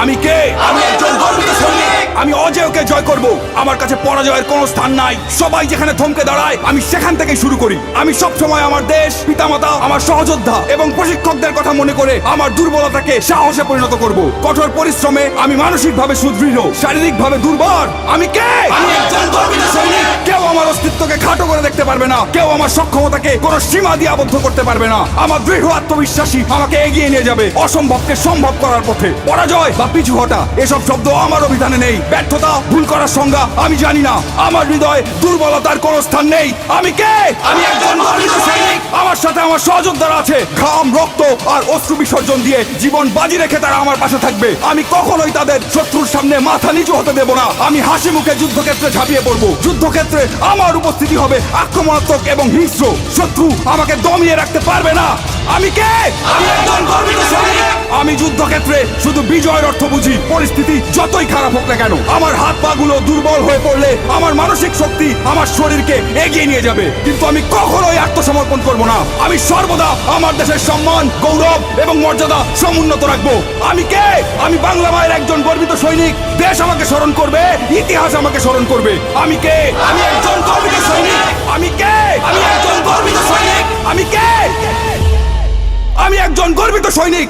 আমি কে? আমি একজন গর্বিত সৈনিক। আমি অজেয়কে জয় করব। আমার কাছে পরাজয়ের কোনো স্থান নাই। সবাই যেখানে থমকে দাঁড়ায় আমি সেখান থেকেই শুরু করি। আমি সব সময় আমার দেশ, পিতামাতা, আমার সহযোদ্ধা এবং প্রশিক্ষকদের কথা মনে করে আমার দুর্বলতাকে সাহসে পরিণত করব। কঠোর পরিশ্রমে আমি মানসিকভাবে সুদৃঢ়, শারীরিকভাবে দুর্বল। আমি কে? আমি একজন গর্বিত সৈনিক। কেউ আমার অস্তিত্বকে খাটো করে দেখতে পারবে না। কেউ আমার সক্ষমতাকে কোনো সীমা দিয়ে আবদ্ধ করতে পারবে না। আমার দৃঢ় আত্মবিশ্বাসী আমাকে এগিয়ে নিয়ে যাবে অসম্ভবকে সম্ভব করার পথে। পরাজয় বা পিছু হটা এসব শব্দ আমার অভিধানে নেই। ব্যর্থতা, ভুল করার সংজ্ঞা আমি জানি না। আমার হৃদয়ে দুর্বলতার কোনো স্থান নেই। আমি কে? আমি একজন গর্বিত সৈনিক। আমার সাথে আমার সহযোদ্ধারা আছে। ঘাম, রক্ত আর অশ্রু বিসর্জন দিয়ে জীবন বাজি রেখে তারা আমার পাশে থাকবে। আমি কখনোই তাদের শত্রুর সামনে মাথা নিচু হতে দেব না। আমি হাসি মুখে যুদ্ধক্ষেত্রে ঝাঁপিয়ে পড়বো। যুদ্ধক্ষেত্রে আমার উপস্থিতি হবে আক্রমণাত্মক এবং হিংস্র। শত্রু আমাকে দমিয়ে রাখতে পারবে না। আমি কে? আমি একজন গর্বিত সৈনিক। আমি যুদ্ধক্ষেত্রে শুধু বিজয়ের অর্থ বুঝি। পরিস্থিতি যতই খারাপ হোক না কেন, আমার হাত পা গুলো দুর্বল হয়ে পড়লে আমার মানসিক শক্তি আমার শরীরকে এগিয়ে নিয়ে যাবে। কিন্তু আমি কখনোই আত্মসমর্পণ করব না। আমি সর্বদা আমার দেশের সম্মান, গৌরব এবং মর্যাদা সমুন্নত রাখবো। আমি কে? আমি বাংলা মায়ের একজন গর্বিত সৈনিক। দেশ আমাকে স্মরণ করবে, ইতিহাস আমাকে স্মরণ করবে। আমি কে? আমি একজন গর্বিত সৈনিক। আমি কে? আমি একজন গর্বিত সৈনিক। আমি কে? আমি একজন গর্বিত সৈনিক।